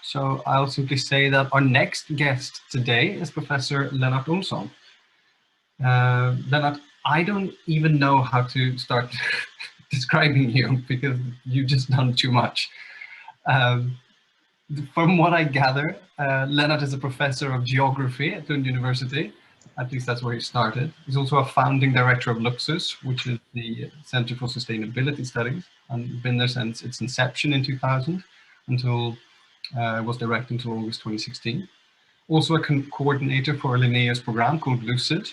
So I'll simply say that our next guest today is Professor Lennart Olsson. Lennart, I don't even know how to start describing you because you've just done too much. From what I gather, Lennart is a professor of geography at Lund University. At least that's where he started. He's also a founding director of LUCSUS, which is the Center for Sustainability Studies, and been there since its inception in 2000 until was director until August 2016. Also a coordinator for a Linnaeus program called LUCID.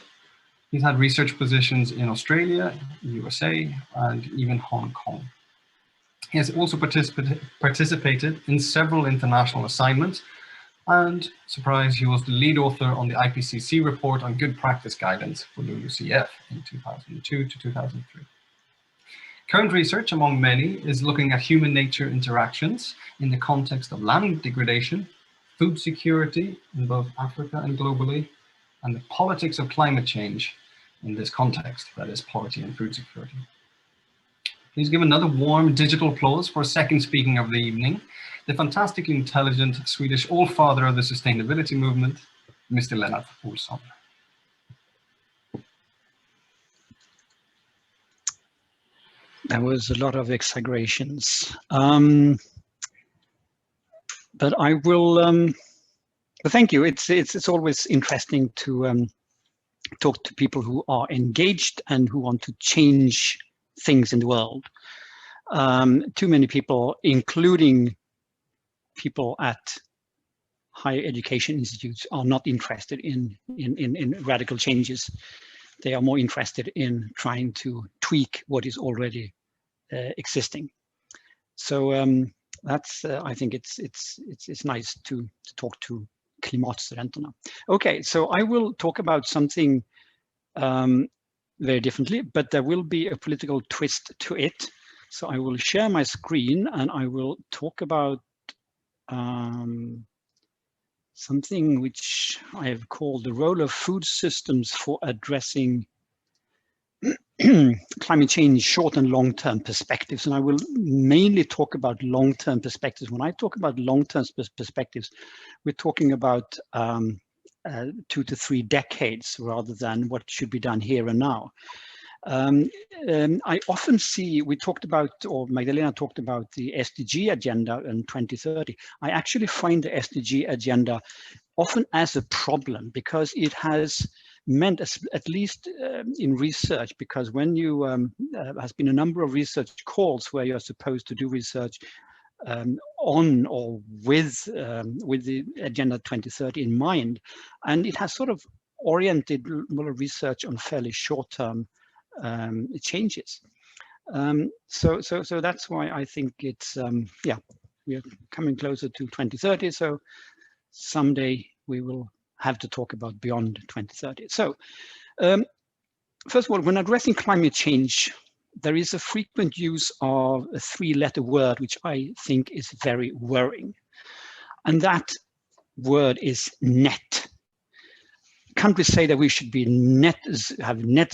He's had research positions in Australia, USA, and even Hong Kong. He has also participated in several international assignments, and surprise, he was the lead author on the IPCC report on good practice guidance for LULUCF in 2002 to 2003. Current research, among many, is looking at human-nature interactions in the context of land degradation, food security in both Africa and globally, and the politics of climate change in this context, that is poverty and food security. Please give another warm digital applause for second speaking of the evening, the fantastically intelligent Swedish all-father of the sustainability movement, Mr. Lennart Olsson. There was a lot of exaggerations, but I will. Thank you. It's always interesting to talk to people who are engaged and who want to change things in the world. Too many people, including people at higher education institutes, are not interested in radical changes. They are more interested in trying to tweak what is already existing. So that's I think it's nice to talk to Climate Students Lund. Okay, so I will talk about something very differently, but there will be a political twist to it. So I will share my screen and I will talk about something which I have called the role of food systems for addressing climate change short and long-term perspectives. And I will mainly talk about long-term perspectives. When I talk about long-term perspectives, we're talking about 2 to 3 decades rather than what should be done here and now. I often see, we talked about, or Magdalena talked about the SDG agenda in 2030. I actually find the SDG agenda often as a problem because it has meant, at least in research, because when you, has been a number of research calls where you're supposed to do research on or with the Agenda 2030 in mind, and it has sort of oriented a lot of research on fairly short-term changes. So that's why I think it's yeah, we are coming closer to 2030. So someday we will have to talk about beyond 2030. So first of all, when addressing climate change, there is a frequent use of a 3-letter word, which I think is very worrying. And that word is net. Countries say that we should be have net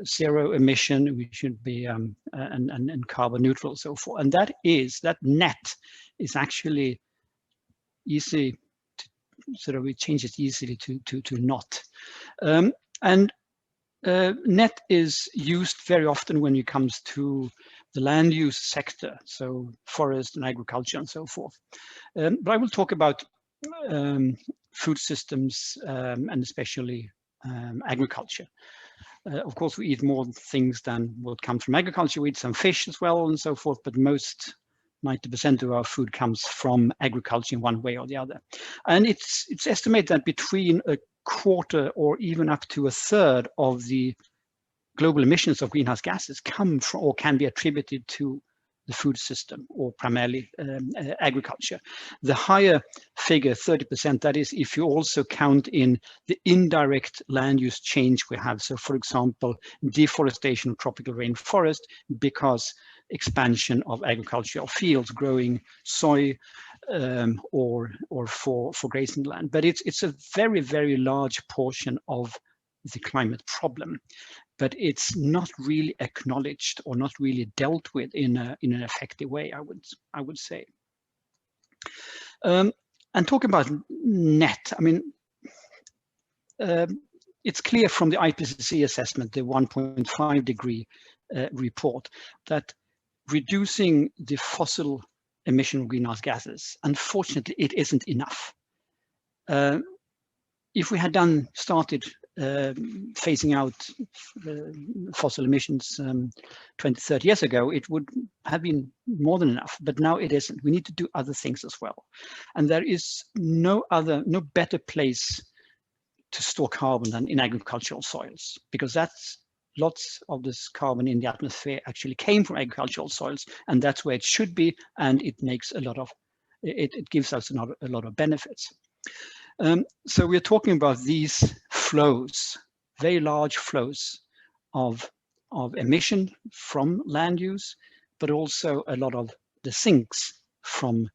zero emission, we should be and carbon neutral, so forth. And that net is actually easy to sort of, it changes easily to not. Net is used very often when it comes to the land use sector, so forest and agriculture and so forth. But I will talk about food systems and especially agriculture. Of course, we eat more things than what comes from agriculture. We eat some fish as well and so forth, but most 90% of our food comes from agriculture in one way or the other. And it's estimated that between a quarter or even up to a third of the global emissions of greenhouse gases come from or can be attributed to the food system, or primarily agriculture. The higher figure, 30%, that is if you also count in the indirect land use change we have. So for example, deforestation of tropical rainforest because expansion of agricultural fields, growing soy or for grazing land. But it's a very, very large portion of the climate problem, but it's not really acknowledged or not really dealt with in an effective way, I would say. And talking about net, I mean, it's clear from the IPCC assessment, the 1.5 degree report, that reducing the fossil emission of greenhouse gases, unfortunately, it isn't enough. If we had started phasing out fossil emissions 20, 30 years ago, it would have been more than enough, but now it isn't. We need to do other things as well. And there is no better place to store carbon than in agricultural soils, because lots of this carbon in the atmosphere actually came from agricultural soils, and that's where it should be, and it makes it gives us a lot of benefits. So we're talking about these flows, very large flows of emission from land use, but also a lot of the sinks from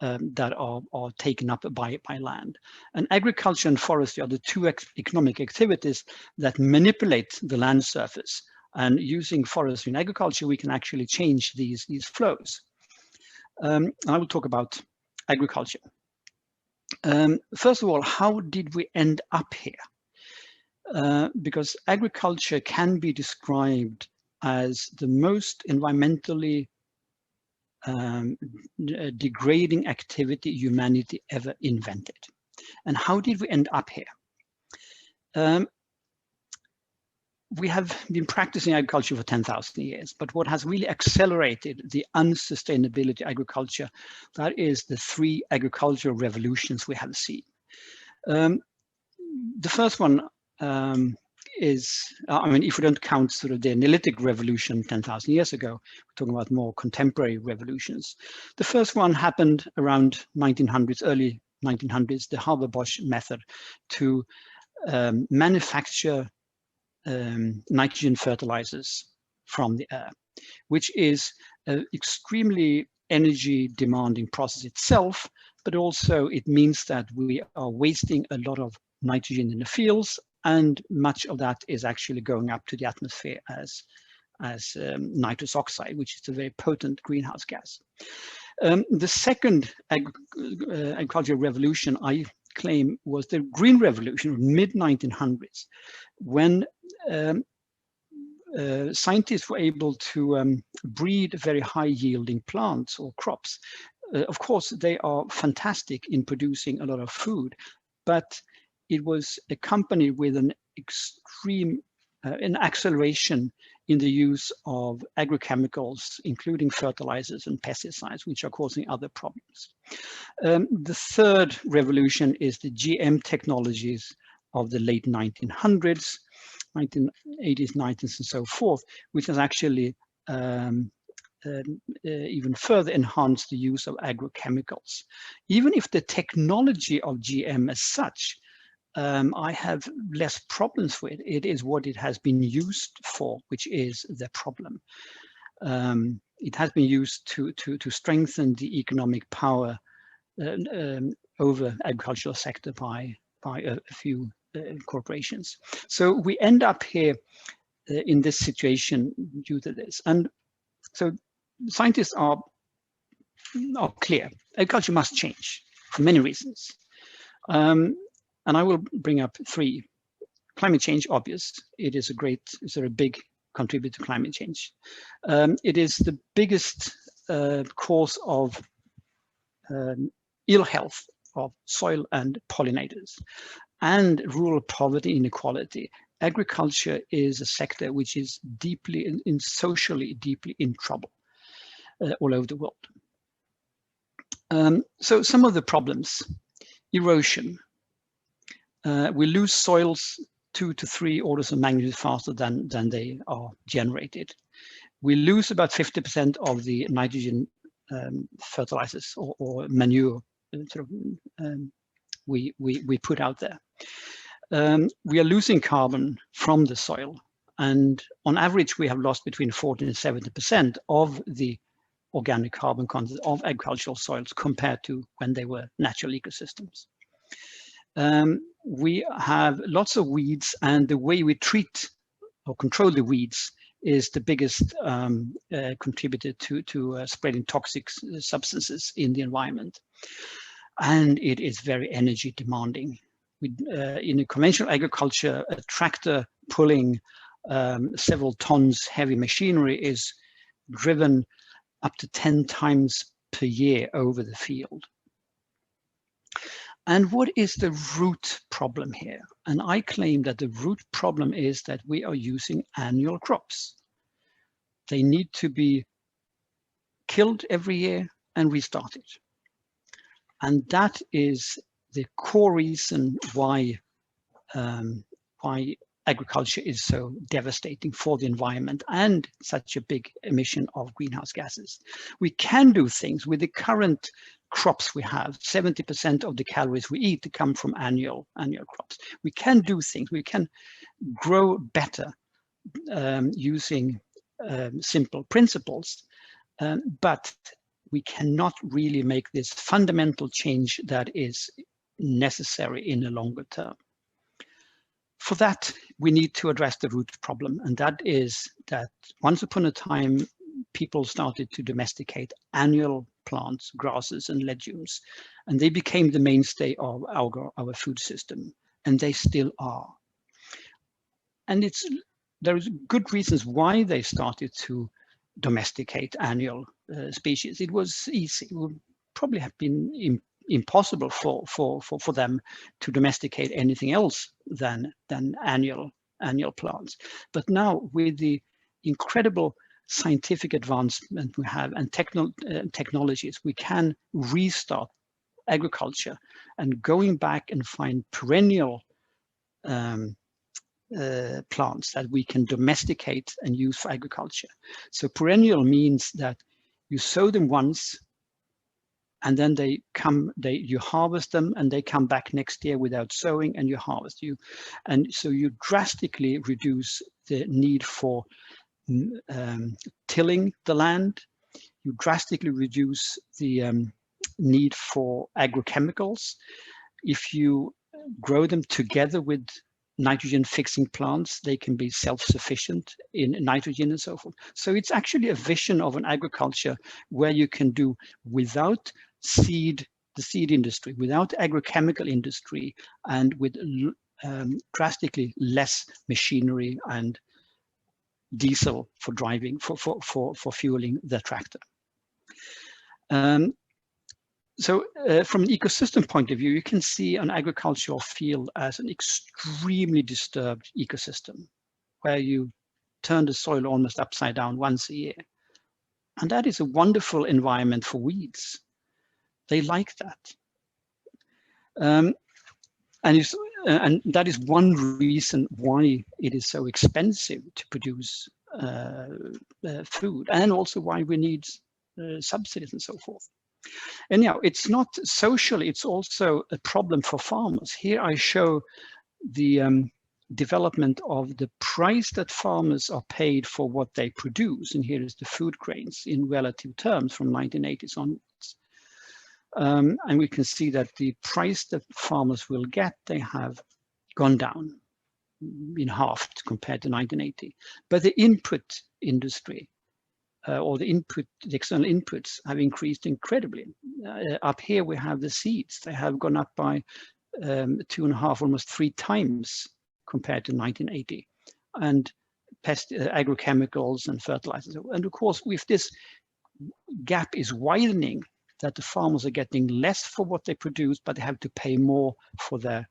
that are taken up by land. And agriculture and forestry are the two economic activities that manipulate the land surface. And using forestry and agriculture, we can actually change these flows. I will talk about agriculture. First of all, how did we end up here? Because agriculture can be described as the most environmentally degrading activity humanity ever invented. And how did we end up here? We have been practicing agriculture for 10,000 years, but what has really accelerated the unsustainability agriculture, that is the 3 agricultural revolutions we have seen. The first one is, I mean, if we don't count sort of the Neolithic revolution 10,000 years ago, we're talking about more contemporary revolutions. The first one happened around 1900s, early 1900s, the Haber-Bosch method to manufacture nitrogen fertilizers from the air, which is an extremely energy demanding process itself, but also it means that we are wasting a lot of nitrogen in the fields, and much of that is actually going up to the atmosphere as nitrous oxide, which is a very potent greenhouse gas. The second agricultural revolution, I claim, was the Green Revolution, mid-1900s, when scientists were able to breed very high-yielding plants or crops. Of course, they are fantastic in producing a lot of food, but it was accompanied with an extreme an acceleration in the use of agrochemicals, including fertilizers and pesticides, which are causing other problems. The third revolution is the GM technologies of the late 1900s, 1980s, 90s, and so forth, which has actually even further enhanced the use of agrochemicals. Even if the technology of GM as such, I have less problems with. It is what it has been used for, which is the problem. It has been used to strengthen the economic power over agricultural sector by a few corporations. So we end up here in this situation due to this. And so scientists are clear. Agriculture must change for many reasons. And I will bring up 3. Climate change, obvious. It is a big contributor to climate change. It is the biggest cause of ill health of soil and pollinators, and rural poverty inequality. Agriculture is a sector which is deeply socially deeply in trouble all over the world. So some of the problems: erosion. We lose soils 2 to 3 orders of magnitude faster than they are generated. We lose about 50% of the nitrogen fertilizers or manure we put out there. We are losing carbon from the soil, and on average we have lost between 40 and 70% of the organic carbon content of agricultural soils compared to when they were natural ecosystems. We have lots of weeds, and the way we treat or control the weeds is the biggest contributor to spreading toxic substances in the environment. and it is very energy demanding. In a conventional agriculture, a tractor pulling several tons heavy machinery is driven up to 10 times per year over the field. And what is the root problem here? And I claim that the root problem is that we are using annual crops. They need to be killed every year and restarted. And that is the core reason why agriculture is so devastating for the environment and such a big emission of greenhouse gases. We can do things with the current crops we have. 70% of the calories we eat come from annual crops. We can do things. We can grow better using simple principles, but we cannot really make this fundamental change that is necessary in the longer term. For that, we need to address the root problem, and that is that once upon a time, people started to domesticate annual plants, grasses, and legumes, and they became the mainstay of our food system, and they still are. And there is good reasons why they started to domesticate annual species. It was easy. It would probably have been impossible for them to domesticate anything else than annual plants. But now, with the incredible scientific advancement we have and technologies, we can restart agriculture and going back and find perennial plants that we can domesticate and use for agriculture. So perennial means that you sow them once, and then you harvest them, and they come back next year without sowing, and you harvest and so you drastically reduce the need for tilling the land. You drastically reduce the need for agrochemicals. If you grow them together with nitrogen fixing plants, they can be self-sufficient in nitrogen and so forth. So it's actually a vision of an agriculture where you can do without the seed industry, without agrochemical industry, and with drastically less machinery and diesel for driving, for fueling the tractor. So from an ecosystem point of view, you can see an agricultural field as an extremely disturbed ecosystem, where you turn the soil almost upside down once a year. And that is a wonderful environment for weeds. They like that. And that is one reason why it is so expensive to produce food, and also why we need subsidies and so forth. Anyhow, it's not social, it's also a problem for farmers. Here I show the development of the price that farmers are paid for what they produce. And here is the food grains in relative terms from 1980s onwards. And we can see that the price that farmers will get, they have gone down in half compared to 1980. But the input industry, or the external inputs have increased incredibly. Up here we have the seeds. They have gone up by 2.5, almost 3 times compared to 1980. And agrochemicals and fertilizers. And of course, if this gap is widening, that the farmers are getting less for what they produce, but they have to pay more for their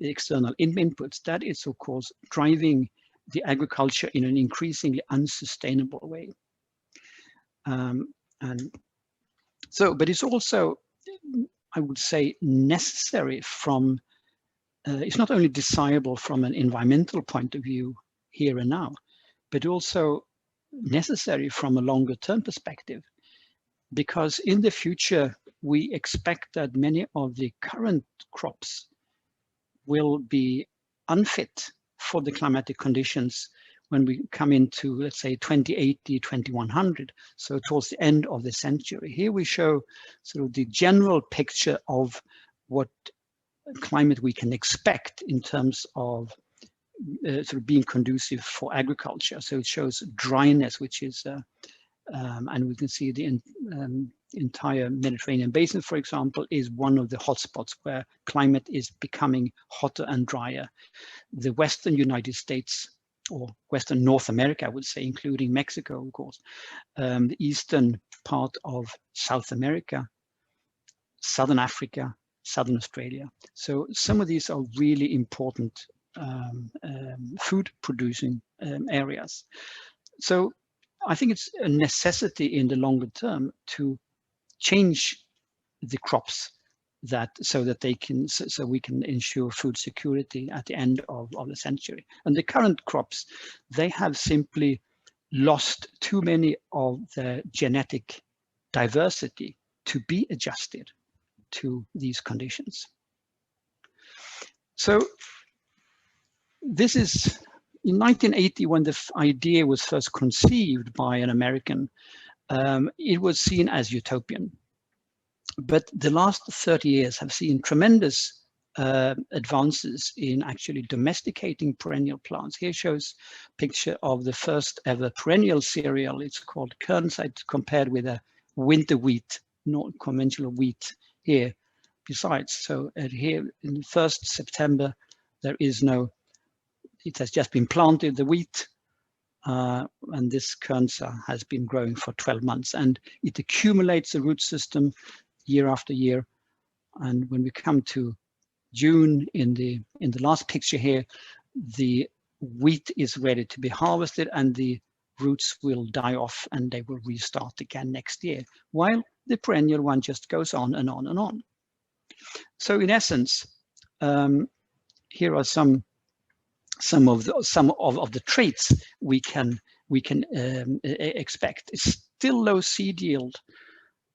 external inputs. That is, of course, driving the agriculture in an increasingly unsustainable way. And so, but it's also, I would say, necessary from, it's not only desirable from an environmental point of view here and now, but also necessary from a longer term perspective. Because in the future, we expect that many of the current crops will be unfit for the climatic conditions when we come into, let's say, 2080, 2100, so towards the end of the century. Here we show sort of the general picture of what climate we can expect in terms of sort of being conducive for agriculture. So it shows dryness, which is And we can see the entire Mediterranean basin, for example, is one of the hotspots where climate is becoming hotter and drier. The Western United States, or Western North America, I would say, including Mexico, of course, the eastern part of South America, Southern Africa, Southern Australia. So some of these are really important food producing areas. So I think it's a necessity in the longer term to change the crops so that they can, so we can ensure food security at the end of the century. And the current crops, they have simply lost too many of their genetic diversity to be adjusted to these conditions. So this is in 1980, when the idea was first conceived by an American, it was seen as utopian. But the last 30 years have seen tremendous advances in actually domesticating perennial plants. Here shows a picture of the first ever perennial cereal. It's called kernside, compared with a winter wheat, not conventional wheat here besides. So here in the 1st September, there is no, it has just been planted, the wheat, and this kernza has been growing for 12 months, and it accumulates the root system year after year. And when we come to June, in the last picture here, the wheat is ready to be harvested and the roots will die off and they will restart again next year, while the perennial one just goes on and on and on. So in essence, here are some of the traits we can expect. It's still low seed yield,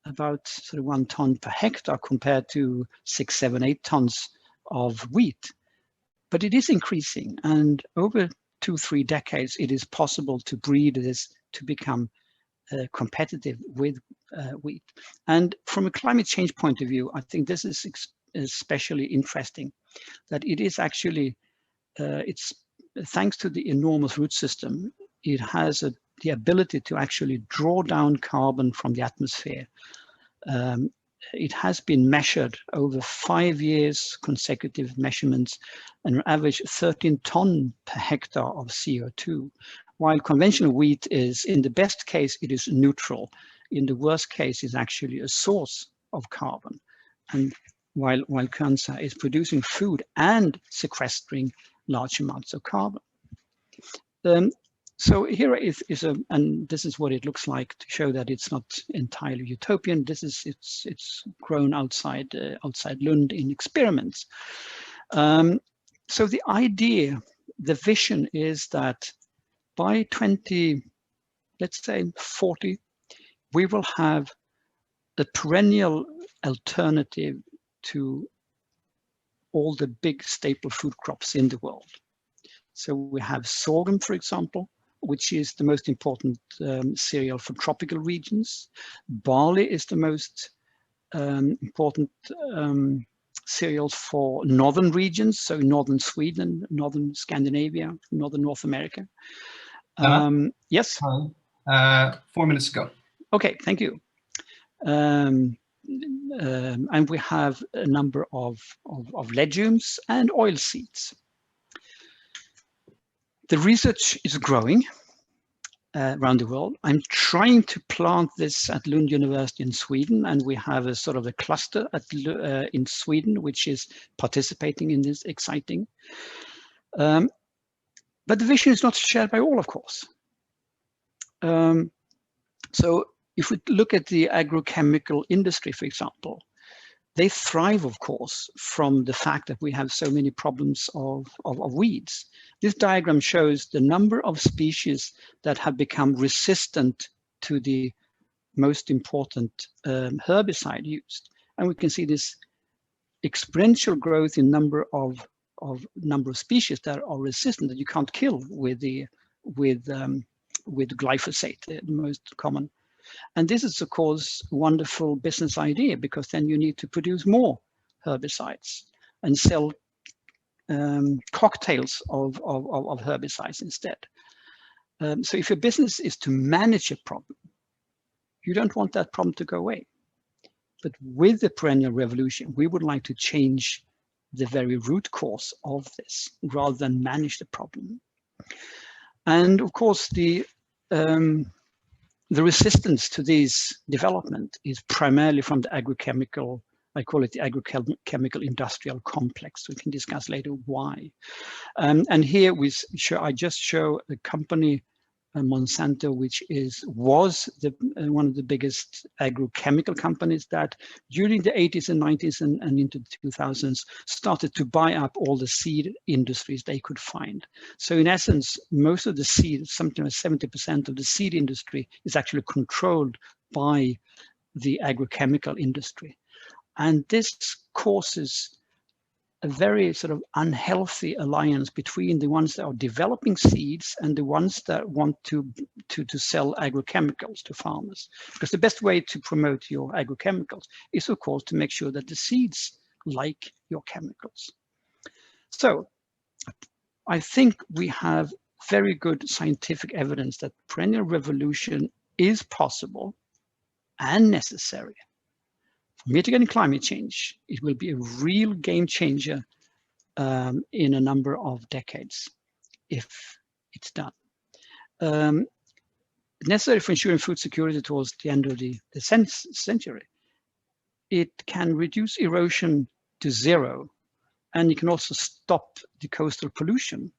about sort of 1 ton per hectare compared to 6, 7, 8 tons of wheat, but it is increasing, and over 2-3 decades it is possible to breed this to become competitive with wheat. And from a climate change point of view, I think this is especially interesting, that it is actually it's thanks to the enormous root system, it has the ability to actually draw down carbon from the atmosphere. It has been measured over 5 years, consecutive measurements, an average 13 ton per hectare of CO2, while conventional wheat is, in the best case, it is neutral. In the worst case, it's actually a source of carbon. And while kernza is producing food and sequestering large amounts of carbon. So here and this is what it looks like, to show that it's not entirely utopian. This is it's grown outside Lund in experiments. So the idea, the vision is that by let's say 40, we will have a perennial alternative to all the big staple food crops in the world. So we have sorghum, for example, which is the most important cereal for tropical regions. Barley is the most important cereals for northern regions, so northern Sweden, northern Scandinavia, northern North America. Yes? 4 minutes ago. Okay, thank you. And we have a number of legumes and oil seeds. The research is growing around the world. I'm trying to plant this at Lund University in Sweden, and we have a sort of a cluster in Sweden which is participating in this exciting. But the vision is not shared by all, of course. So if we look at the agrochemical industry, for example, they thrive, of course, from the fact that we have so many problems of weeds. This diagram shows the number of species that have become resistant to the most important herbicide used. And we can see this exponential growth in number of species that are resistant, that you can't kill with glyphosate, the most common. And this is, of course, a wonderful business idea, because then you need to produce more herbicides and sell cocktails of herbicides instead. So if your business is to manage a problem, You don't want that problem to go away. But with the perennial revolution, we would like to change the very root cause of this rather than manage the problem. And of course, the resistance to this development is primarily from the agrochemical, I call it the agrochemical industrial complex. We can discuss later why. And here I just show a company, Monsanto, which was one of the biggest agrochemical companies that during the 80s and 90s and into the 2000s started to buy up all the seed industries they could find. So in essence, most of the seed, something like 70% of the seed industry is actually controlled by the agrochemical industry. And this causes a very sort of unhealthy alliance between the ones that are developing seeds and the ones that want to sell agrochemicals to farmers. Because the best way to promote your agrochemicals is, of course, to make sure that the seeds like your chemicals. So I think we have very good scientific evidence that perennial revolution is possible and necessary. Mitigating climate change, it will be a real game changer in a number of decades if it's done. Necessary for ensuring food security towards the end of the century. It can reduce erosion to zero, and it can also stop the coastal pollution.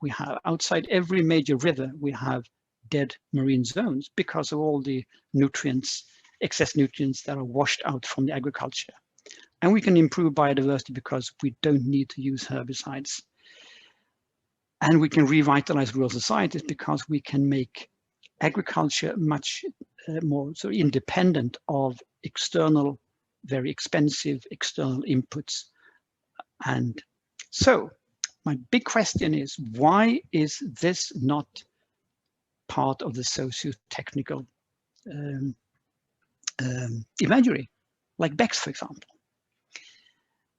We have outside every major river, we have dead marine zones because of all the nutrients, excess nutrients that are washed out from the agriculture. And we can improve biodiversity because we don't need to use herbicides. And we can revitalize rural societies because we can make agriculture much more so independent of external, very expensive external inputs. And so my big question is, why is this not part of the socio-technical imagery, like BECCS, for example?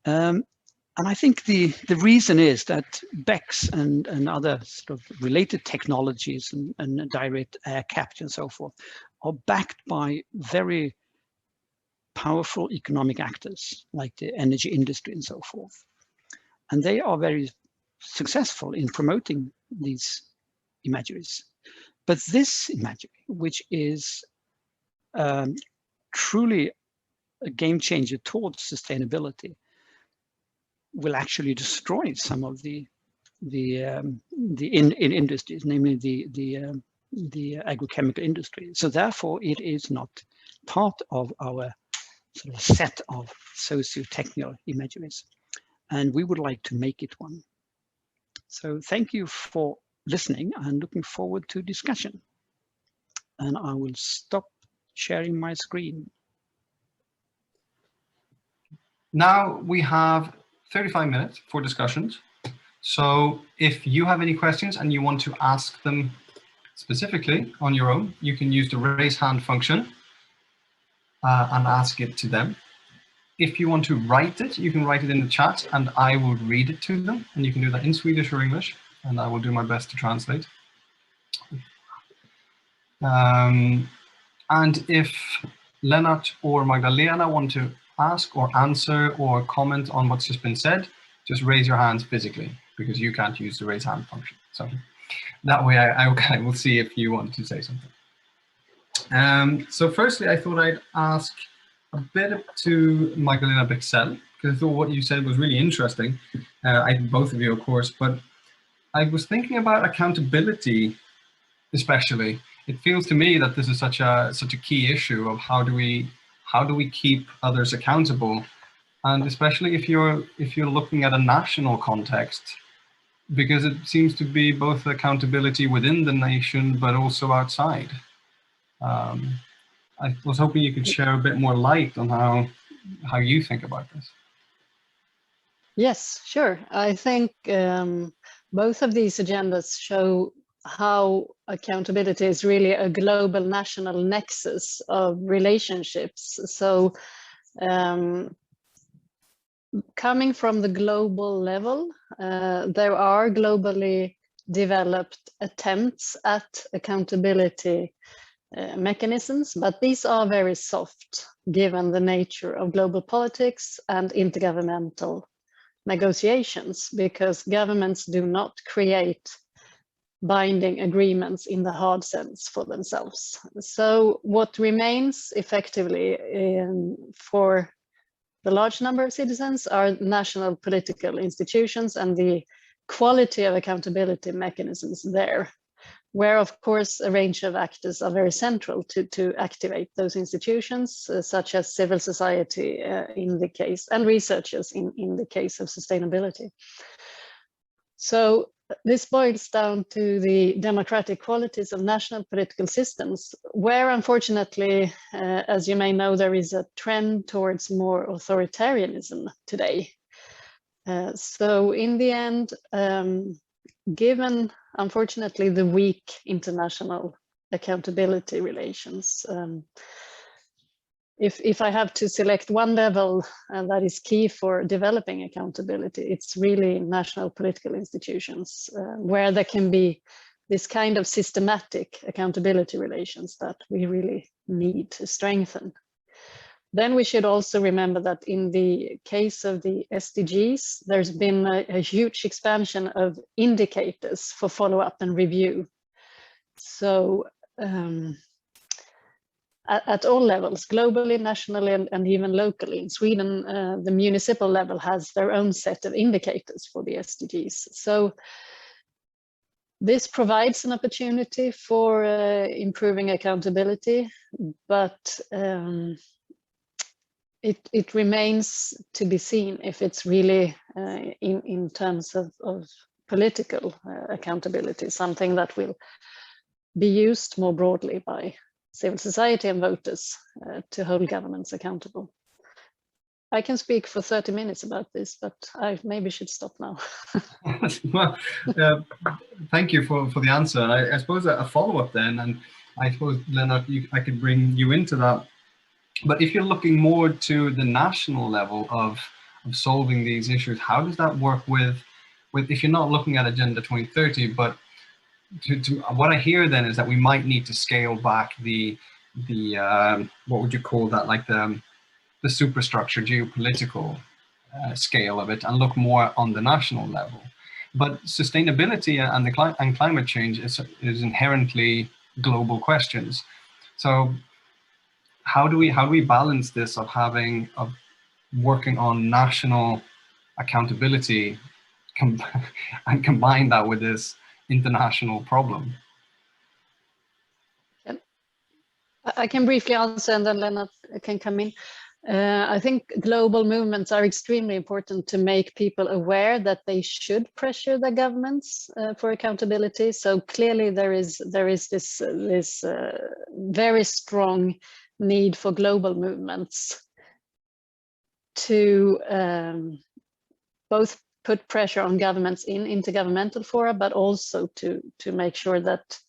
And I think the reason is that BECCS and other sort of related technologies and direct air capture and so forth are backed by very powerful economic actors like the energy industry and so forth. And they are very successful in promoting these imageries. But this imagery, which is truly a game changer towards sustainability, will actually destroy some of the industries, namely the agrochemical industry. So therefore, it is not part of our sort of set of socio-technical imageries, and we would like to make it one. So thank you for listening and looking forward to discussion. And I will stop sharing my screen. Now we have 35 minutes for discussions. So if you have any questions and you want to ask them specifically on your own, you can use the raise hand function and ask it to them. If you want to write it, you can write it in the chat and I will read it to them. And you can do that in Swedish or English, and I will do my best to translate. And if Lennart or Magdalena want to ask or answer or comment on what's just been said, just raise your hands physically, because you can't use the raise hand function. So that way I will see if you want to say something. So firstly, I thought I'd ask a bit to Magdalena Bexell, because I thought what you said was really interesting. Both of you, of course, but I was thinking about accountability, especially. It feels to me that this is such a key issue of how do we keep others accountable, and especially if you're looking at a national context, because it seems to be both accountability within the nation but also outside. I was hoping you could share a bit more light on how you think about this. Yes, sure. I think both of these agendas show how accountability is really a global national nexus of relationships. So coming from the global level, there are globally developed attempts at accountability mechanisms, but these are very soft given the nature of global politics and intergovernmental negotiations, because governments do not create binding agreements in the hard sense for themselves. So what remains effectively for the large number of citizens are national political institutions and the quality of accountability mechanisms there, where of course a range of actors are very central to activate those institutions, such as civil society in the case, and researchers in the case of sustainability. So this boils down to the democratic qualities of national political systems, where unfortunately, as you may know, there is a trend towards more authoritarianism today. So in the end, given unfortunately the weak international accountability relations, if I have to select one level that is key for developing accountability, it's really national political institutions, where there can be this kind of systematic accountability relations that we really need to strengthen. Then we should also remember that in the case of the SDGs, there's been a huge expansion of indicators for follow-up and review. So at all levels, globally, nationally, and even locally. In Sweden, the municipal level has their own set of indicators for the SDGs. So this provides an opportunity for improving accountability, but it remains to be seen if it's really in terms of political accountability, something that will be used more broadly by civil society and voters to hold governments accountable. I can speak for 30 minutes about this, but I maybe should stop now. Well, thank you for the answer. I suppose a follow-up then, and I suppose, Lennart, I could bring you into that. But if you're looking more to the national level of solving these issues, how does that work with if you're not looking at Agenda 2030, but what I hear then is that we might need to scale back the what would you call that, like the superstructure, geopolitical scale of it, and look more on the national level. But sustainability and climate change is inherently global questions. So how do we balance this of working on national accountability and combine that with this international problem? I can briefly answer, and then Lennart can come in. I think global movements are extremely important to make people aware that they should pressure their governments for accountability. So clearly there is this very strong need for global movements to both put pressure on governments in intergovernmental fora, but also to make sure that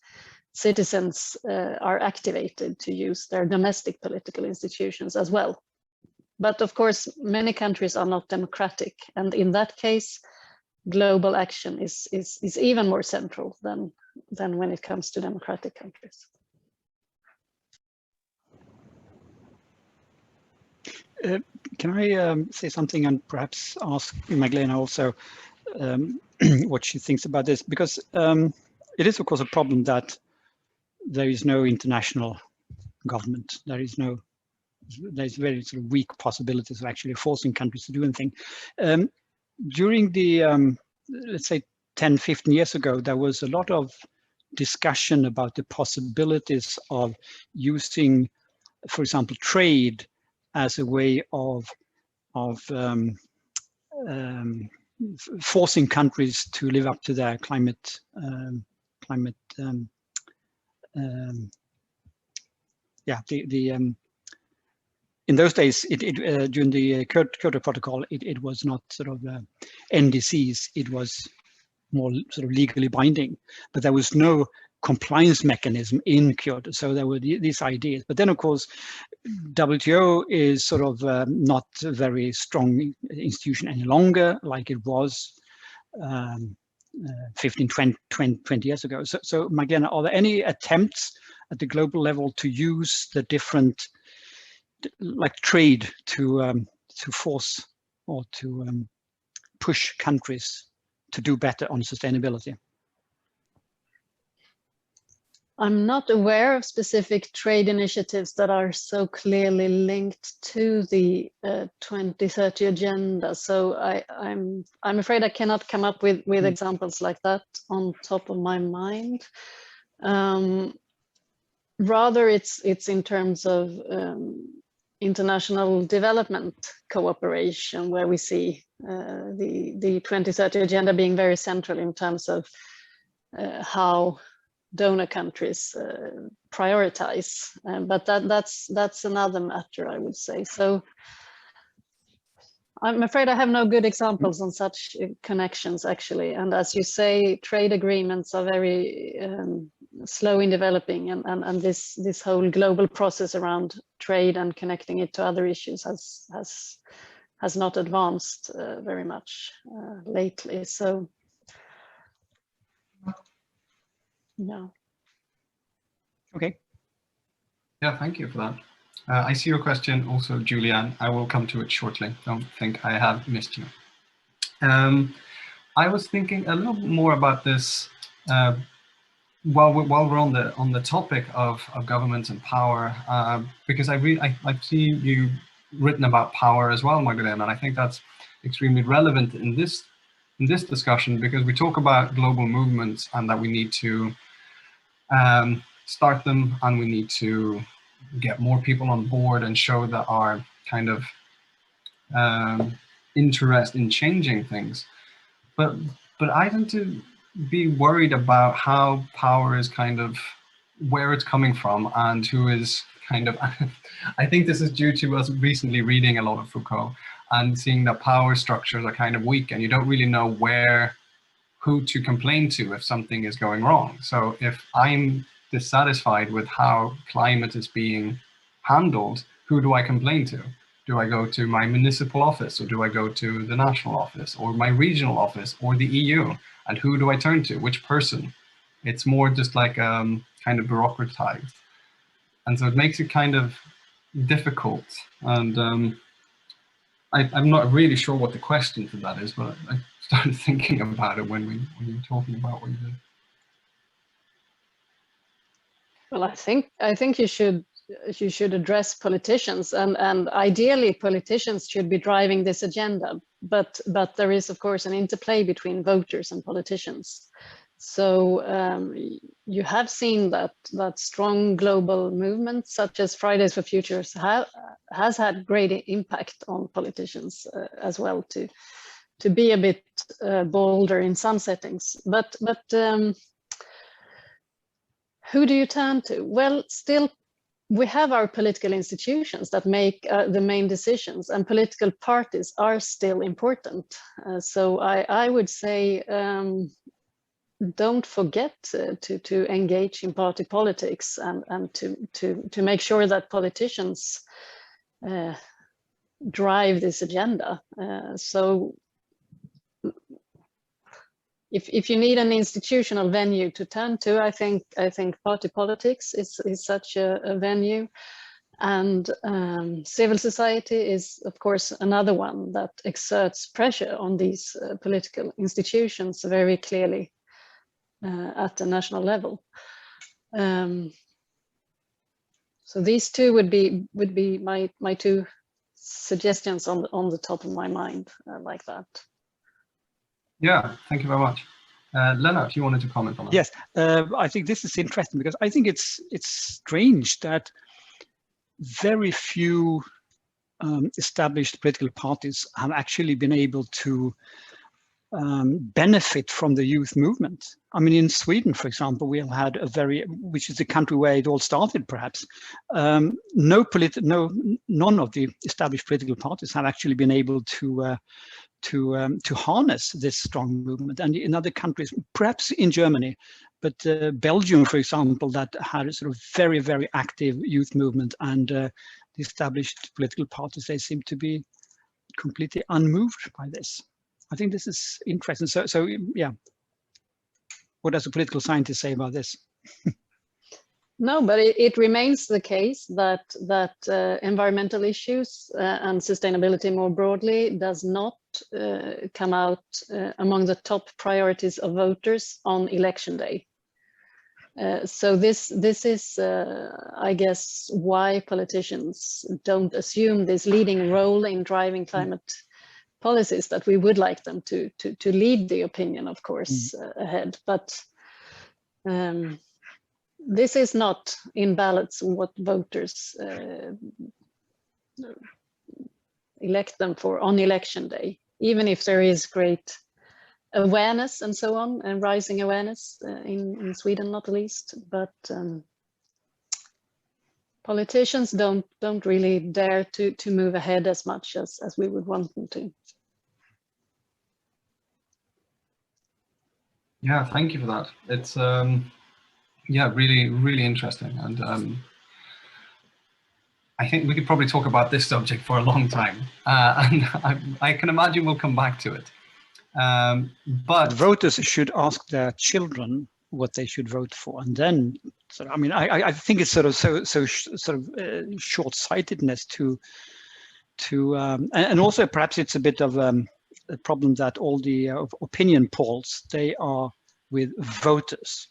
citizens are activated to use their domestic political institutions as well. But of course, many countries are not democratic, and in that case, global action is even more central than when it comes to democratic countries. Can I say something and perhaps ask Magdalena also what she thinks about this? Because it is, of course, a problem that there is no international government. there's very sort of weak possibilities of actually forcing countries to do anything. During the, let's say 10, 15 years ago, there was a lot of discussion about the possibilities of using, for example, trade as a way of forcing countries to live up to their climate in those days, during the Kyoto Protocol, it was not sort of NDCs, it was more sort of legally binding, but there was no compliance mechanism in Kyoto. So there were these ideas. But then, of course, WTO is sort of not a very strong institution any longer, like it was 15, 20 years ago. So Magdalena, are there any attempts at the global level to use the different, like trade, to force or to push countries to do better on sustainability? I'm not aware of specific trade initiatives that are so clearly linked to the 2030 agenda. So I'm afraid I cannot come up with examples like that on top of my mind. Rather, it's in terms of international development cooperation, where we see the 2030 agenda being very central in terms of how donor countries prioritize, but that's another matter, I would say. So I'm afraid I have no good examples on such connections, actually. And as you say, trade agreements are very slow in developing, and this whole global process around trade and connecting it to other issues has not advanced very much lately. So yeah. Okay. Yeah, thank you for that. I see your question also, Julianne. I will come to it shortly. Don't think I have missed you. I was thinking a little more about this while we're on the topic of government and power, because I've seen you written about power as well, Magdalena, and I think that's extremely relevant in this discussion, because we talk about global movements and that we need to start them, and we need to get more people on board and show that our kind of interest in changing things. But I tend to be worried about how power is kind of, where it's coming from and who is kind of, I think this is due to us recently reading a lot of Foucault and seeing that power structures are kind of weak, and you don't really know who to complain to if something is going wrong. So if I'm dissatisfied with how climate is being handled, who do I complain to? Do I go to my municipal office, or do I go to the national office, or my regional office, or the EU? And who do I turn to? Which person? It's more just like kind of bureaucratized. And so it makes it kind of difficult. And I'm not really sure what the question for that is, but I started thinking about it when you were talking about what you did. Well, I think you should address politicians, and ideally politicians should be driving this agenda. But there is, of course, an interplay between voters and politicians. So you have seen that strong global movements such as Fridays for Futures has had great impact on politicians as well, to be a bit bolder in some settings. But who do you turn to? Well, still, we have our political institutions that make the main decisions, and political parties are still important. So I would say, don't forget to engage in party politics, and to make sure that politicians drive this agenda. So if you need an institutional venue to turn to, I think party politics is such a venue, and civil society is, of course, another one that exerts pressure on these political institutions very clearly at the national level. So these two would be my two suggestions on the top of my mind, like that. Yeah, thank you very much. Lennart, you wanted to comment on that? Yes, I think this is interesting, because I think it's strange that very few established political parties have actually been able to benefit from the youth movement. I mean, in Sweden, for example, we have had which is the country where it all started, perhaps. None of the established political parties have actually been able to harness this strong movement. And in other countries, perhaps in Germany, but Belgium, for example, that had a sort of very, very active youth movement, and the established political parties, they seem to be completely unmoved by this. I think this is interesting. So yeah, what does a political scientist say about this? No, but it remains the case that environmental issues and sustainability more broadly does not come out among the top priorities of voters on election day. So this is, I guess, why politicians don't assume this leading role in driving climate policies that we would like them to lead the opinion, of course, ahead. But this is not in balance what voters elect them for on election day, even if there is great awareness and so on, and rising awareness in Sweden, not the least. But politicians don't really dare to move ahead as much as we would want them to. Yeah, thank you for that. It's yeah, really interesting, and I think we could probably talk about this subject for a long time, and I can imagine we'll come back to it. But voters should ask their children what they should vote for, and then, so I mean, I think it's sort of short-sightedness to and also perhaps it's a bit of a problem that all the opinion polls, they are with voters.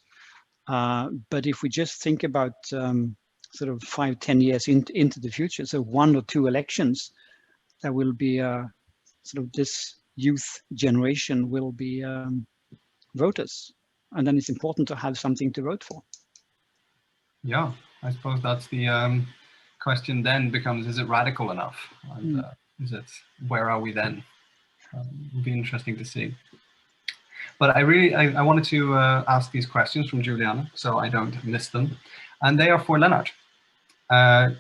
But if we just think about sort of 5-10 years into the future, so 1 or 2 elections, there will be sort of this youth generation will be voters, and then it's important to have something to vote for. Yeah, I suppose that's the question then becomes, is it radical enough? And is it, where are we then? It'll be interesting to see. But I wanted to ask these questions from Juliana, so I don't miss them. And they are for Lennart.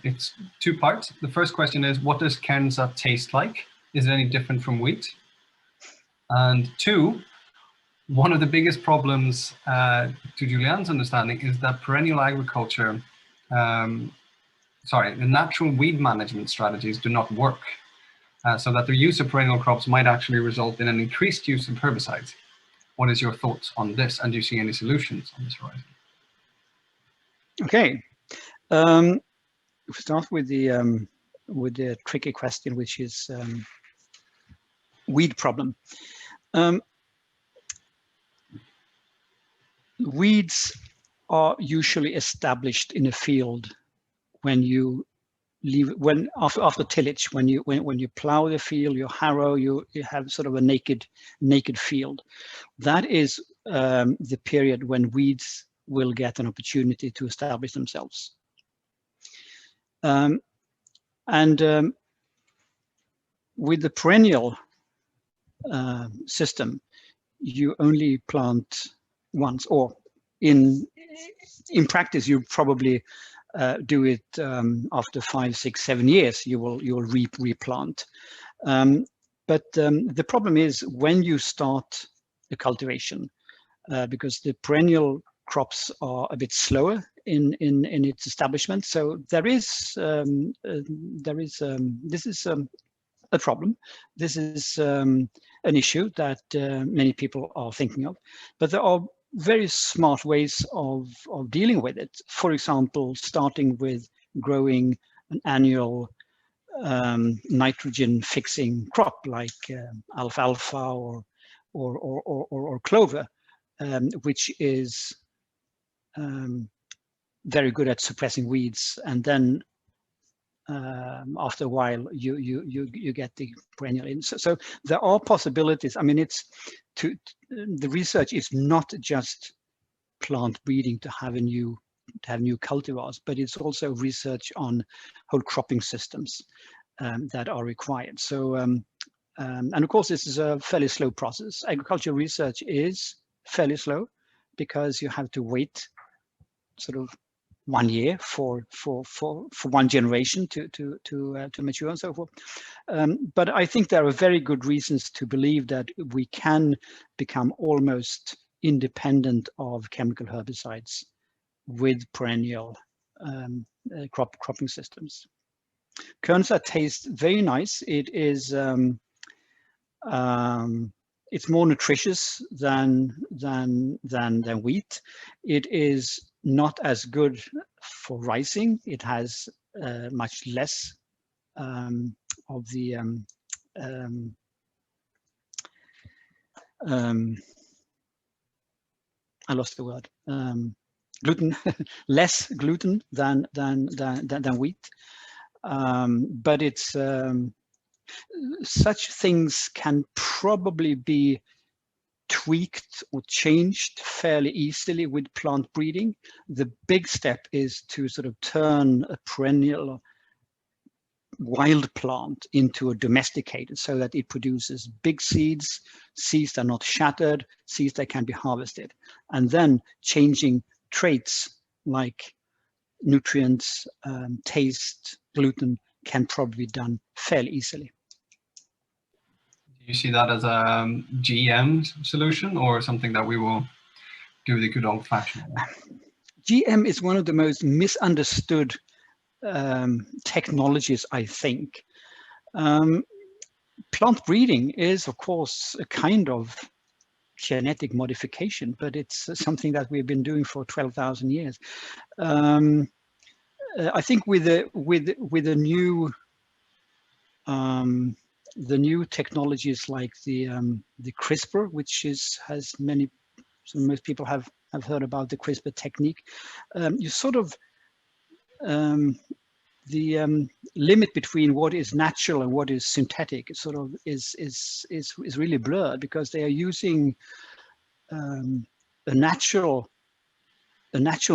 It's 2 parts. The first question is, what does Kernza taste like? Is it any different from wheat? And 2, one of the biggest problems, to Juliana's understanding, is that perennial agriculture, the natural weed management strategies do not work. So that the use of perennial crops might actually result in an increased use of herbicides. What is your thoughts on this, and do you see any solutions on this horizon? Okay, if we start with the tricky question, which is weed problem. Weeds are usually established in a field when you after tillage, when you plow the field, you harrow, you have sort of a naked field. That is the period when weeds will get an opportunity to establish themselves. With the perennial system, you only plant once, or in practice, you probably do it after 5, 6, 7 years. You will replant. But the problem is when you start the cultivation, because the perennial crops are a bit slower in its establishment. So this is a problem. This is an issue that many people are thinking of, but there are very smart ways of dealing with it. For example, starting with growing an annual nitrogen fixing crop like alfalfa or clover, which is very good at suppressing weeds, and then after a while you get the perennial in. So there are possibilities. I mean, the research is not just plant breeding to have new cultivars, but it's also research on whole cropping systems that are required. So and of course this is a fairly slow process. Agricultural research is fairly slow because you have to wait sort of 1 year for one generation to mature and so forth. But I think there are very good reasons to believe that we can become almost independent of chemical herbicides with perennial cropping systems. Kernza tastes very nice. It is it's more nutritious than wheat. It is not as good rising. It has much less of the I lost the word. Gluten, less gluten than wheat, but it's such things can probably be tweaked or changed fairly easily with plant breeding. The big step is to sort of turn a perennial wild plant into a domesticated, so that it produces big seeds, seeds that are not shattered, seeds that can be harvested, and then changing traits like nutrients, taste, gluten can probably be done fairly easily. Do you see that as a GM solution or something that we will do the good old fashioned way? GM is one of the most misunderstood technologies, I think. Plant breeding is, of course, a kind of genetic modification, but it's something that we've been doing for 12,000 years. I think with the new technologies like the CRISPR, which has many, so most people have heard about the CRISPR technique. You sort of the limit between what is natural and what is synthetic sort of is really blurred, because they are using a natural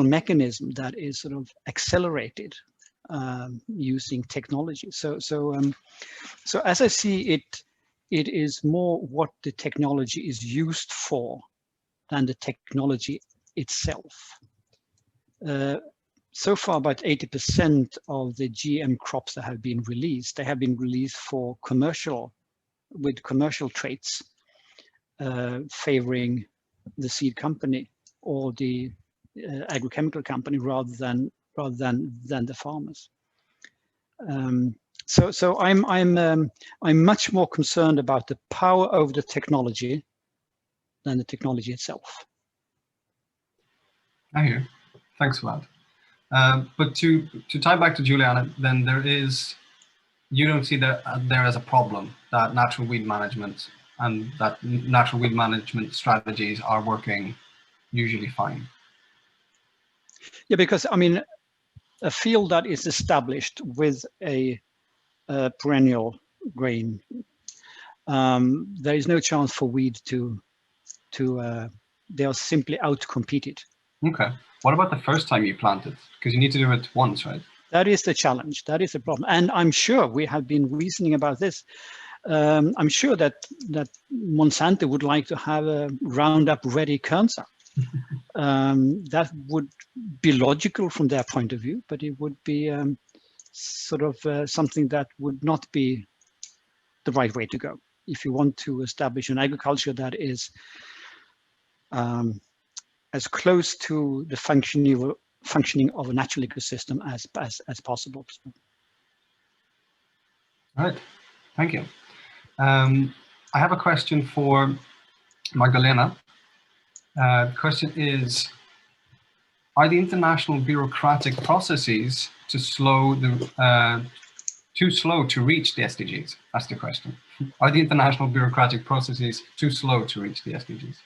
mechanism that is sort of accelerated using technology. So as I see it, it is more what the technology is used for than the technology itself. So far, about 80% of the GM crops that have been released, they have been released for with commercial traits, favoring the seed company or the agrochemical company rather than the farmers. So I'm much more concerned about the power over the technology than the technology itself. I hear. Thanks for that. But to tie back to Juliana, then you don't see there as a problem that natural weed management and that natural weed management strategies are working usually fine. Yeah, because I mean, a field that is established with a perennial grain, there is no chance for weed to they are simply out-competed. Okay. What about the first time you plant it? Because you need to do it once, right? That is the challenge. That is the problem. And I'm sure we have been reasoning about this. I'm sure that Monsanto would like to have a Roundup ready Kernza. That would be logical from their point of view, but it would be sort of something that would not be the right way to go if you want to establish an agriculture that is as close to the functioning of a natural ecosystem as possible. All right, thank you. I have a question for Magdalena. The question is, are the international bureaucratic processes too slow to reach the SDGs? That's the question. Are the international bureaucratic processes too slow to reach the SDGs?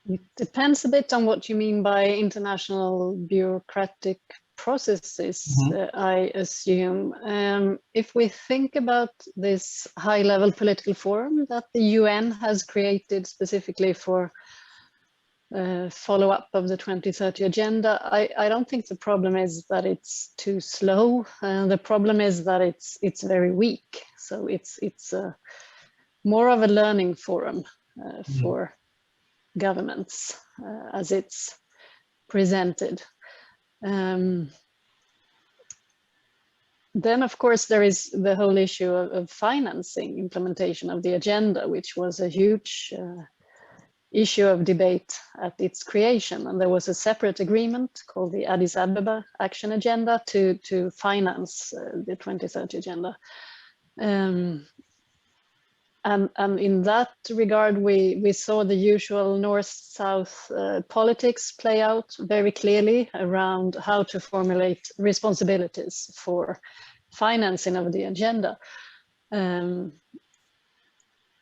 It depends a bit on what you mean by international bureaucratic processes, I assume. If we think about this high-level political forum that the UN has created specifically for follow-up of the 2030 agenda, I don't think the problem is that it's too slow. The problem is that it's very weak. So it's more of a learning forum for governments as it's presented. Then, of course, there is the whole issue of financing implementation of the agenda, which was a huge issue of debate at its creation. And there was a separate agreement called the Addis Ababa Action Agenda to finance the 2030 agenda. And in that regard, we saw the usual north-south politics play out very clearly around how to formulate responsibilities for financing of the agenda.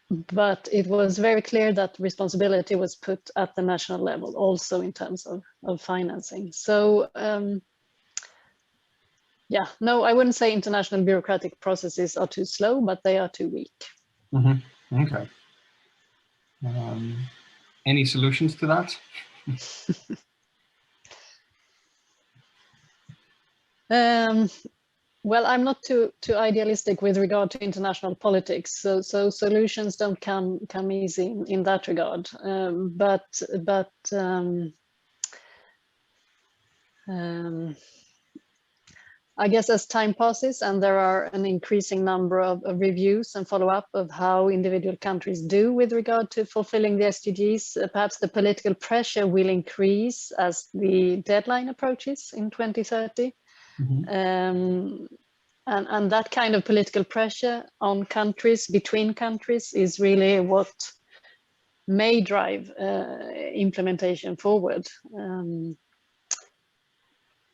But it was very clear that responsibility was put at the national level, also in terms of financing. So yeah, no, I wouldn't say international bureaucratic processes are too slow, but they are too weak. Mm-hmm. Okay. Any solutions to that? Well, I'm not too idealistic with regard to international politics, so solutions don't come easy in that regard. I guess as time passes and there are an increasing number of reviews and follow-up of how individual countries do with regard to fulfilling the SDGs, perhaps the political pressure will increase as the deadline approaches in 2030. Mm-hmm. And that kind of political pressure on countries, between countries, is really what may drive implementation forward.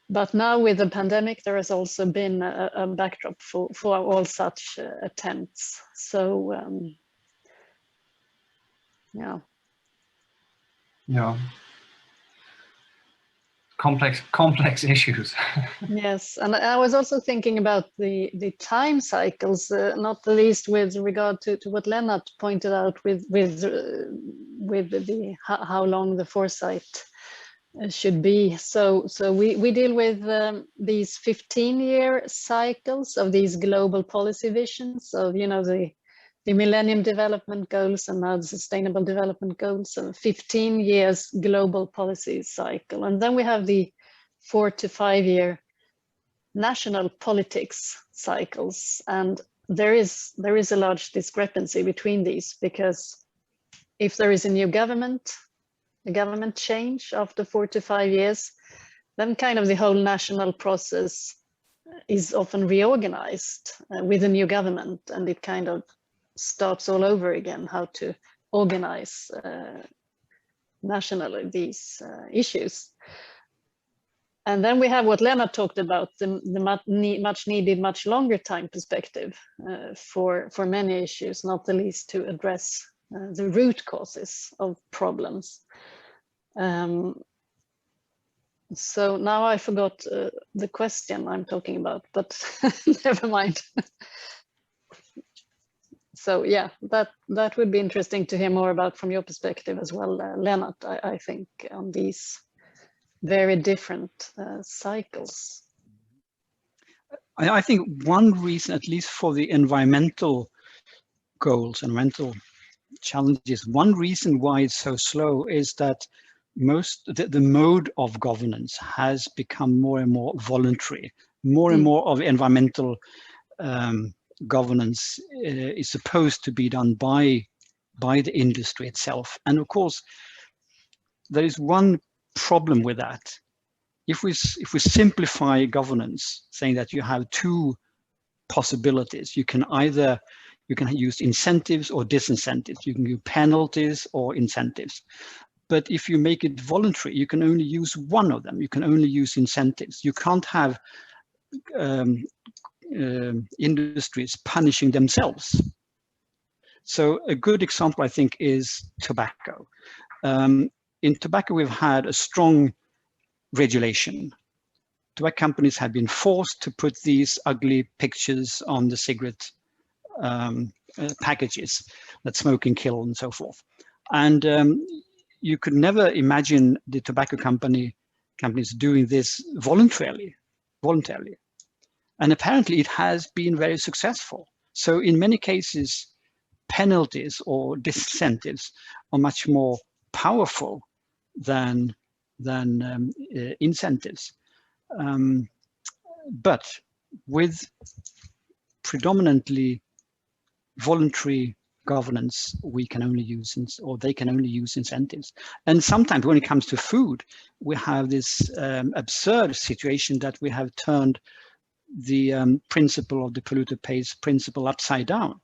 But now with the pandemic, there has also been a backdrop for all such attempts. So, yeah. Yeah. Complex issues. Yes, and I was also thinking about the time cycles, not the least with regard to what Lennart pointed out with the how long the foresight should be. So we deal with these 15-year cycles of these global policy visions. So, you know, the Millennium Development Goals and now the Sustainable Development Goals, and 15 years global policy cycle. And then we have the 4 to 5 year national politics cycles. And there is a large discrepancy between these, because if there is a new government, a government change after 4 to 5 years, then kind of the whole national process is often reorganized with a new government, and it kind of starts all over again, how to organize nationally these issues. And then we have what Lennart talked about, the much needed, much longer time perspective for many issues, not the least to address the root causes of problems. So now I forgot the question I'm talking about, but never mind. So yeah, that would be interesting to hear more about from your perspective as well, Lennart, I think, on these very different cycles. I think one reason, at least for the environmental goals, environmental challenges, one reason why it's so slow is that the mode of governance has become more and more voluntary. More and more of environmental governance is supposed to be done by the industry itself. And of course, there is one problem with that. If we simplify governance, saying that you have two possibilities, you can use incentives or disincentives, you can use penalties or incentives. But if you make it voluntary, you can only use one of them. You can only use incentives. You can't have industries punishing themselves. So a good example, I think, is tobacco. In tobacco, we've had a strong regulation. Tobacco companies have been forced to put these ugly pictures on the cigarette packages, that smoking kill and so forth. And you could never imagine the tobacco companies doing this voluntarily. And apparently it has been very successful. So in many cases, penalties or disincentives are much more powerful than incentives. But with predominantly voluntary governance, we can only use, they can only use incentives. And sometimes when it comes to food, we have this absurd situation that we have turned the principle of the polluter pays principle upside down.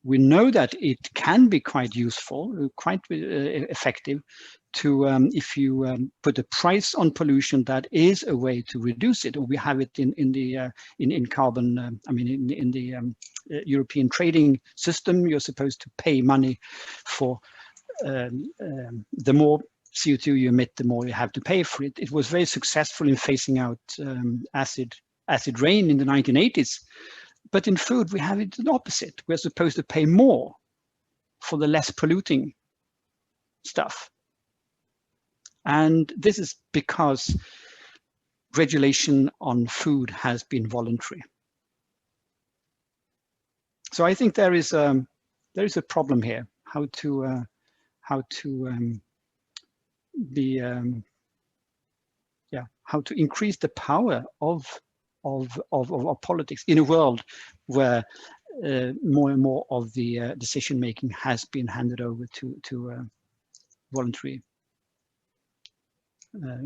we know that it can be quite useful, quite effective to, if you put a price on pollution, that is a way to reduce it. Or we have it in carbon, I mean, in the European trading system, you're supposed to pay money for the more CO2 you emit, the more you have to pay for it. It was very successful in phasing out acid rain in the 1980s. But in food, we have it the opposite. We're supposed to pay more for the less polluting stuff. And this is because regulation on food has been voluntary. So I think there is a problem here, how to increase the power of politics in a world where more and more of the decision making has been handed over to voluntary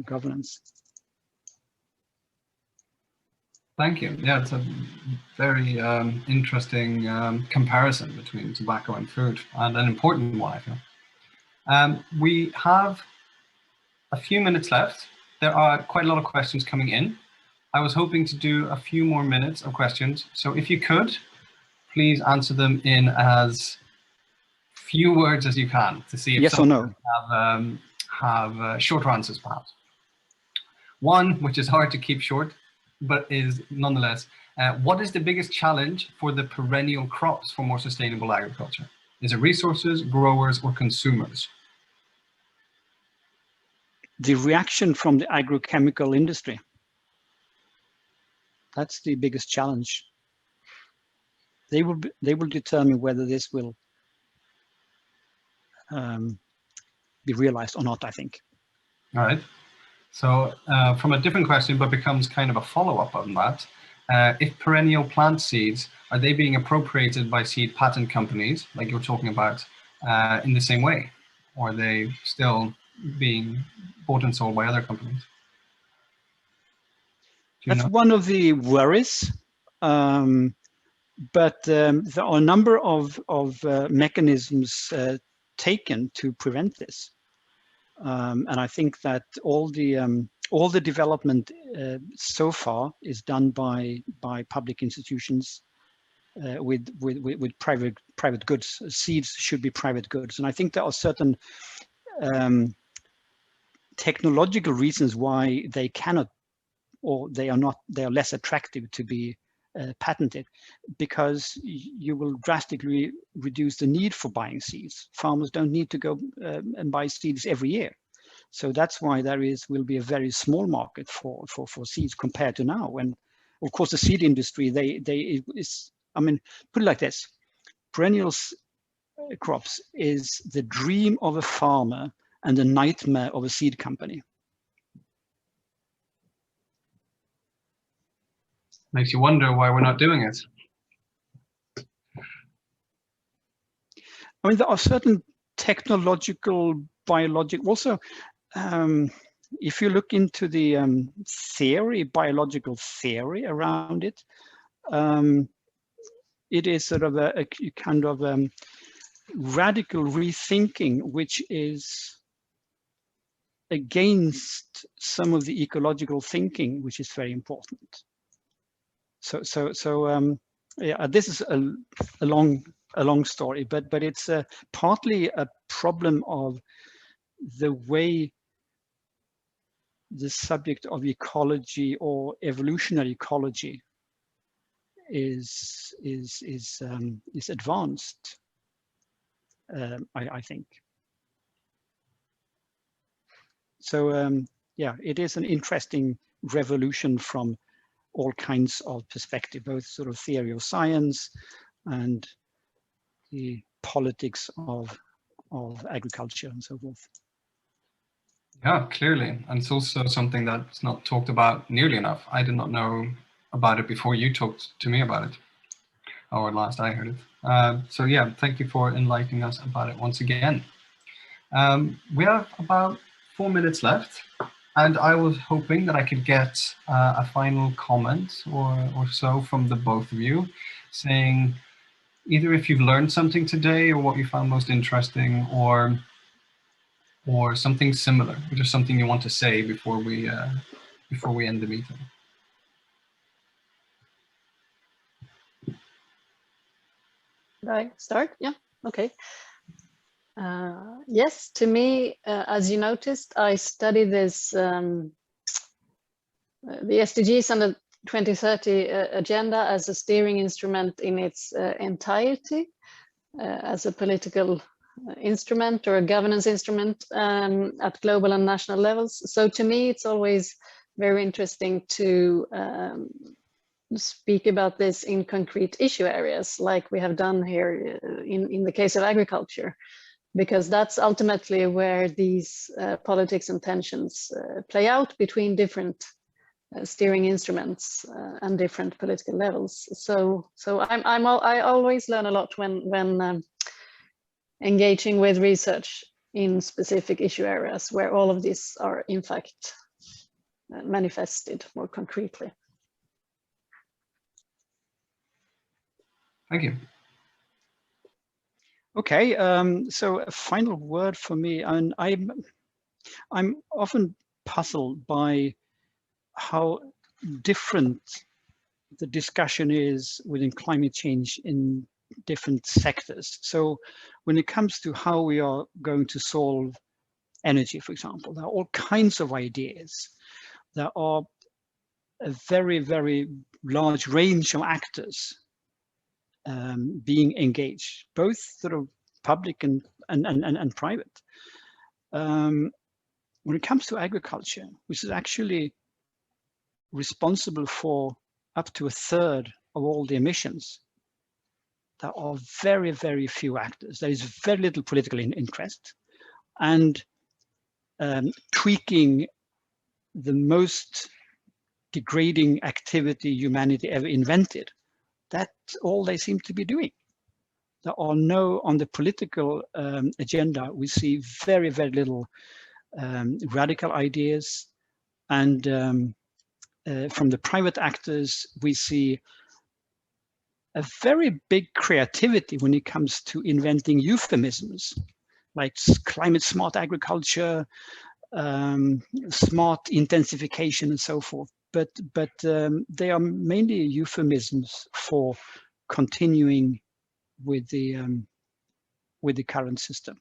governance. Thank you. Yeah, it's a very interesting comparison between tobacco and food, and an important one, I feel. We have a few minutes left. There are quite a lot of questions coming in. I was hoping to do a few more minutes of questions. So if you could, please answer them in as few words as you can to see if yes or no have shorter answers, perhaps. One, which is hard to keep short, but is nonetheless, what is the biggest challenge for the perennial crops for more sustainable agriculture? Is it resources, growers, or consumers? The reaction from the agrochemical industry. That's the biggest challenge. They will determine whether this will be realized or not, I think. All right. So from a different question, but becomes kind of a follow-up on that. If perennial plant seeds, are they being appropriated by seed patent companies, like you're talking about, in the same way? Or are they still being bought and sold by other companies? That's one of the worries, but there are a number of mechanisms taken to prevent this, and I think that all the development so far is done by public institutions with private goods. Seeds should be private goods, and I think there are certain technological reasons why they cannot, or they are less attractive to be patented, because you will drastically reduce the need for buying seeds. Farmers don't need to go and buy seeds every year. So that's why there will be a very small market for seeds compared to now. And of course, the seed industry, I mean, put it like this: perennials crops is the dream of a farmer and the nightmare of a seed company. Makes you wonder why we're not doing it. I mean, there are certain technological, biological, also, if you look into the biological theory around it, it is sort of a kind of radical rethinking, which is against some of the ecological thinking, which is very important. So yeah, this is a long story, but it's partly a problem of the way the subject of ecology or evolutionary ecology is advanced. I think. So yeah, it is an interesting revolution from all kinds of perspective, both sort of theory of science and the politics of agriculture and so forth. Yeah, clearly. And it's also something that's not talked about nearly enough. I did not know about it before you talked to me about it, or last I heard it. So yeah, thank you for enlightening us about it once again. We have about 4 minutes left, and I was hoping that I could get a final comment or so from the both of you, saying, either if you've learned something today or what you found most interesting, or something similar, or just something you want to say before we end the meeting. Should I start? Yeah, okay. Yes, to me, as you noticed, I study this, the SDGs and the 2030 agenda as a steering instrument in its entirety, as a political instrument or a governance instrument at global and national levels. So to me, it's always very interesting to speak about this in concrete issue areas, like we have done here in the case of agriculture, because that's ultimately where these politics and tensions play out between different steering instruments and different political levels. So I always learn a lot when engaging with research in specific issue areas where all of these are in fact manifested more concretely. Thank you. Okay, so a final word for me, and I'm often puzzled by how different the discussion is within climate change in different sectors. So when it comes to how we are going to solve energy, for example, there are all kinds of ideas. There are a very, very large range of actors being engaged, both sort of public and private. When it comes to agriculture, which is actually responsible for up to 1/3 of all the emissions, there are very, very few actors. There is very little political interest, and tweaking the most degrading activity humanity ever invented, that's all they seem to be doing. There are no, on the political agenda, we see very, very little radical ideas. And from the private actors, we see a very big creativity when it comes to inventing euphemisms, like climate smart agriculture, smart intensification, and so forth. But they are mainly euphemisms for continuing with the current system.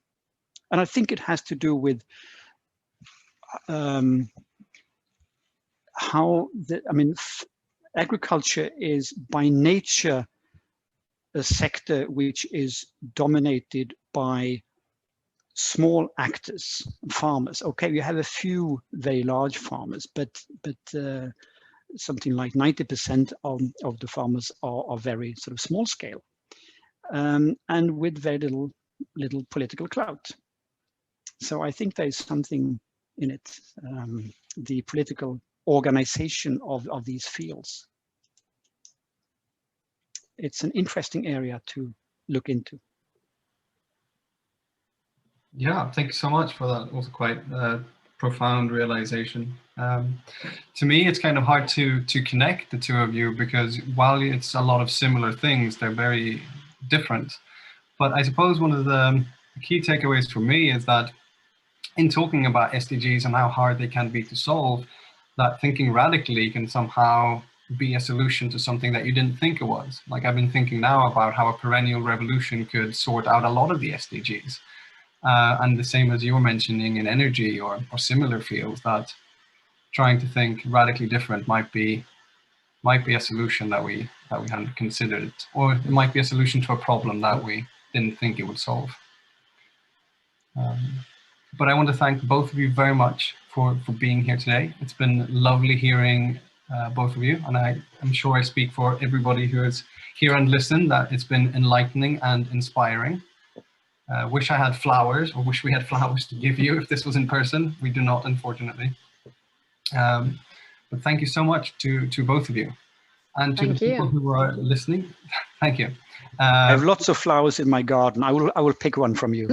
And I think it has to do with how agriculture is by nature a sector which is dominated by small actors, farmers. Okay, you have a few very large farmers, but something like 90% of the farmers are very sort of small scale, and with very little political clout. So I think there is something in it, the political organization of these fields. It's an interesting area to look into. Yeah, thank you so much for that. Also quite profound realization. To me, it's kind of hard to connect the two of you, because while it's a lot of similar things, they're very different. But I suppose one of the key takeaways for me is that in talking about SDGs and how hard they can be to solve, that thinking radically can somehow be a solution to something that you didn't think it was. Like I've been thinking now about how a perennial revolution could sort out a lot of the SDGs. And the same as you were mentioning in energy or similar fields, that trying to think radically different might be a solution that we hadn't considered, or it might be a solution to a problem that we didn't think it would solve. But I want to thank both of you very much for being here today. It's been lovely hearing both of you, and I'm sure I speak for everybody who is here and listen that it's been enlightening and inspiring. Wish I had flowers, or wish we had flowers to give you if this was in person. We do not, unfortunately. But thank you so much to both of you. And to the people who are listening, thank you. I have lots of flowers in my garden. I will pick one from you.